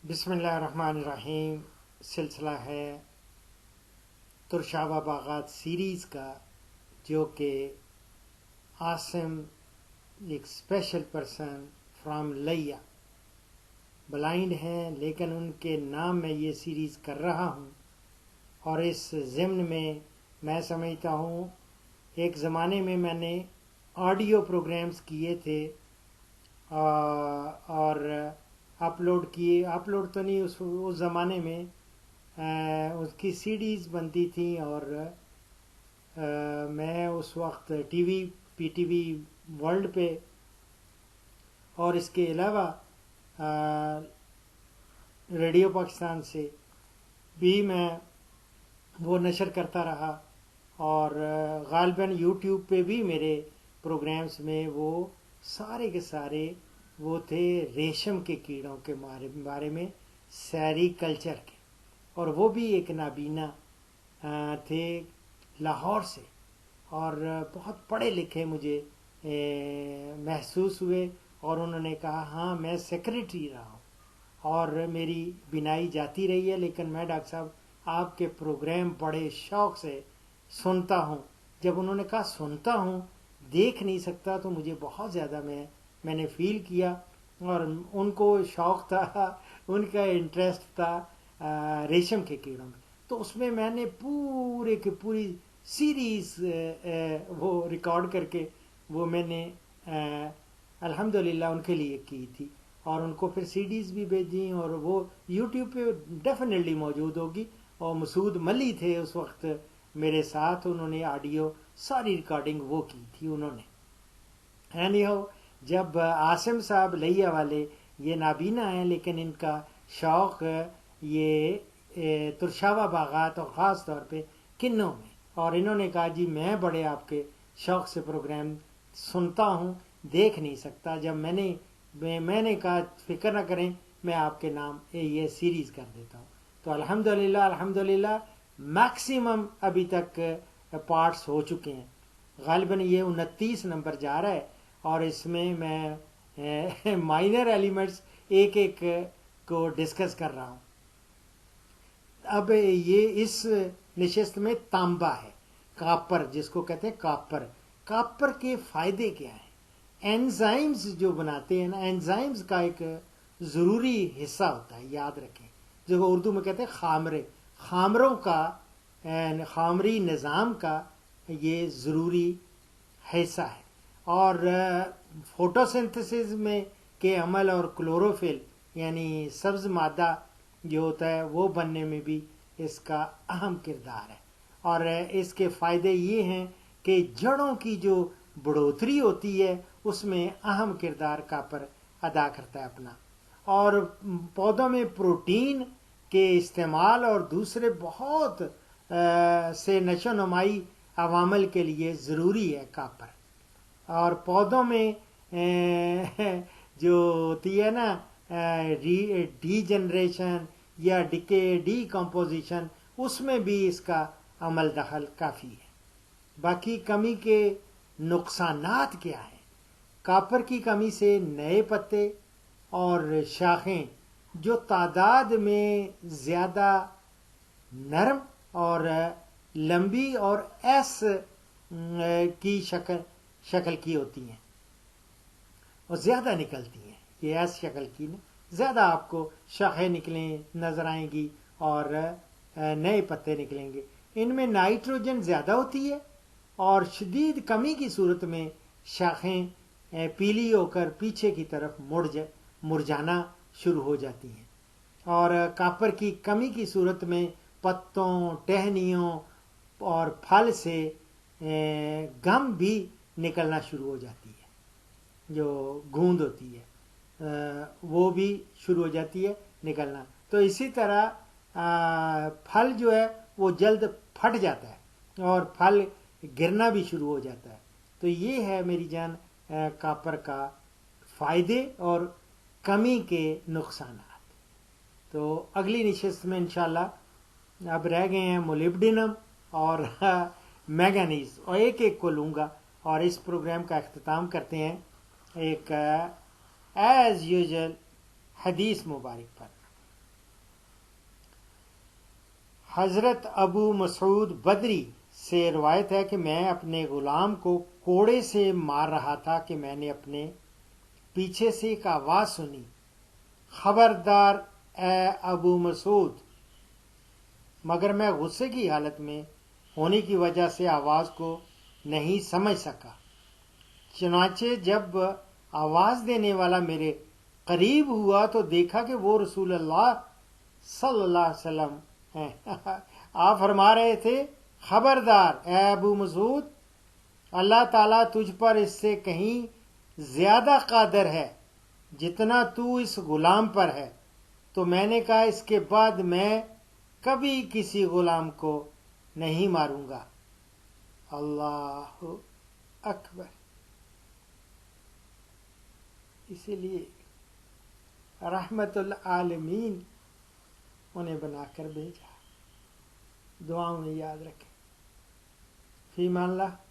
بسم اللہ الرحمن الرحیم. سلسلہ ہے ترشابہ باغات سیریز کا، جو کہ عاصم ایک اسپیشل پرسن فرام لیا بلائنڈ ہیں، لیکن ان کے نام میں یہ سیریز کر رہا ہوں. اور اس ضمن میں سمجھتا ہوں ایک زمانے میں نے آڈیو پروگرامز کیے تھے اور اپلوڈ تو نہیں، اس زمانے میں اس کی سی ڈیز بنتی تھیں، اور میں اس وقت پی ٹی وی ورلڈ پہ اور اس کے علاوہ ریڈیو پاکستان سے بھی میں وہ نشر کرتا رہا. اور غالباً یوٹیوب پہ بھی میرے پروگرامز میں وہ سارے کے سارے وہ تھے ریشم کے کیڑوں کے بارے میں، سیری کلچر کے. اور وہ بھی ایک نابینا تھے لاہور سے، اور بہت پڑھے لکھے مجھے محسوس ہوئے. اور انہوں نے کہا ہاں میں سیکریٹری رہا ہوں اور میری بینائی جاتی رہی ہے، لیکن میں ڈاکٹر صاحب آپ کے پروگرام بڑے شوق سے سنتا ہوں. جب انہوں نے کہا سنتا ہوں دیکھ نہیں سکتا، تو مجھے بہت زیادہ میں نے فیل کیا. اور ان کو شوق تھا، ان کا انٹرسٹ تھا ریشم کے کیڑوں میں. تو اس میں نے پورے کی پوری سیریز وہ ریکارڈ کر کے وہ میں نے الحمدللہ ان کے لیے کی تھی. اور ان کو پھر سی ڈیز بھی بھیجیں، اور وہ یوٹیوب پہ ڈیفینیٹلی موجود ہوگی. اور مسعود ملی تھے اس وقت میرے ساتھ، انہوں نے آڈیو ساری ریکارڈنگ وہ کی تھی انہوں نے. اینی ہو، جب عاصم صاحب لیا والے یہ نابینا ہیں، لیکن ان کا شوق یہ ترشاوا باغات اور خاص طور پہ کنوں میں. اور انہوں نے کہا جی میں بڑے آپ کے شوق سے پروگرام سنتا ہوں، دیکھ نہیں سکتا. جب میں نے کہا فکر نہ کریں، میں آپ کے نام یہ سیریز کر دیتا ہوں. تو الحمدللہ میکسیمم ابھی تک پارٹس ہو چکے ہیں. غالباً یہ 29 نمبر جا رہا ہے، اور اس میں مائنر ایلیمنٹس ایک ایک کو ڈسکس کر رہا ہوں. اب یہ اس نشست میں تانبا ہے، کاپر جس کو کہتے ہیں. کاپر کے فائدے کیا ہیں؟ اینزائمز جو بناتے ہیں نا، اینزائمز کا ایک ضروری حصہ ہوتا ہے، یاد رکھیں. جو اردو میں کہتے ہیں خامروں کا، خامری نظام کا یہ ضروری حصہ ہے. اور فوٹوسنتھسس میں کے عمل اور کلوروفل یعنی سبز مادہ جو ہوتا ہے وہ بننے میں بھی اس کا اہم کردار ہے. اور اس کے فائدے یہ ہیں کہ جڑوں کی جو بڑھوتری ہوتی ہے اس میں اہم کردار کاپر ادا کرتا ہے اپنا. اور پودوں میں پروٹین کے استعمال اور دوسرے بہت سے نشو نمائی عوامل کے لیے ضروری ہے کاپر. اور پودوں میں جو ہوتی ہے نا ڈی جنریشن یا ڈی کمپوزیشن، اس میں بھی اس کا عمل دخل کافی ہے. باقی کمی کے نقصانات کیا ہیں؟ کاپر کی کمی سے نئے پتے اور شاخیں جو تعداد میں زیادہ نرم اور لمبی اور ایس کی شکل کی ہوتی ہیں اور زیادہ نکلتی ہیں. یہ ایس شکل کی زیادہ آپ کو شاخیں نکلیں نظر آئیں گی اور نئے پتے نکلیں گے. ان میں نائٹروجن زیادہ ہوتی ہے، اور شدید کمی کی صورت میں شاخیں پیلی ہو کر پیچھے کی طرف مرجھانا شروع ہو جاتی ہیں. اور کاپر کی کمی کی صورت میں پتوں، ٹہنیوں اور پھل سے گم بھی نکلنا شروع ہو جاتی ہے. جو گوند ہوتی ہے وہ بھی شروع ہو جاتی ہے نکلنا. تو اسی طرح پھل جو ہے وہ جلد پھٹ جاتا ہے اور پھل گرنا بھی شروع ہو جاتا ہے. تو یہ ہے میری جان کاپر کا فائدے اور کمی کے نقصانات. تو اگلی نشست میں انشاءاللہ اب رہ گئے ہیں مولیبڈینم اور مینگنیز، اور ایک ایک کو لوں گا. اور اس پروگرام کا اختتام کرتے ہیں ایک ایز یوزل حدیث مبارک پر. حضرت ابو مسعود بدری سے روایت ہے کہ میں اپنے غلام کو کوڑے سے مار رہا تھا کہ میں نے اپنے پیچھے سے ایک آواز سنی، خبردار اے ابو مسعود، مگر میں غصے کی حالت میں ہونے کی وجہ سے آواز کو نہیں سمجھ سکا۔ چنانچہ جب آواز دینے والا میرے قریب ہوا تو دیکھا کہ وہ رسول اللہ صلی اللہ علیہ وسلم ہیں۔ آپ فرما رہے تھے، خبردار اے ابو مسعود، اللہ تعالیٰ تجھ پر اس سے کہیں زیادہ قادر ہے جتنا تو اس غلام پر ہے۔ تو میں نے کہا، اس کے بعد میں کبھی کسی غلام کو نہیں ماروں گا۔ اللہ اکبر۔ اسی لیے رحمت العالمین انہیں بنا کر بھیجا۔ دعاؤں میں یاد رکھیں۔ فی امان اللہ۔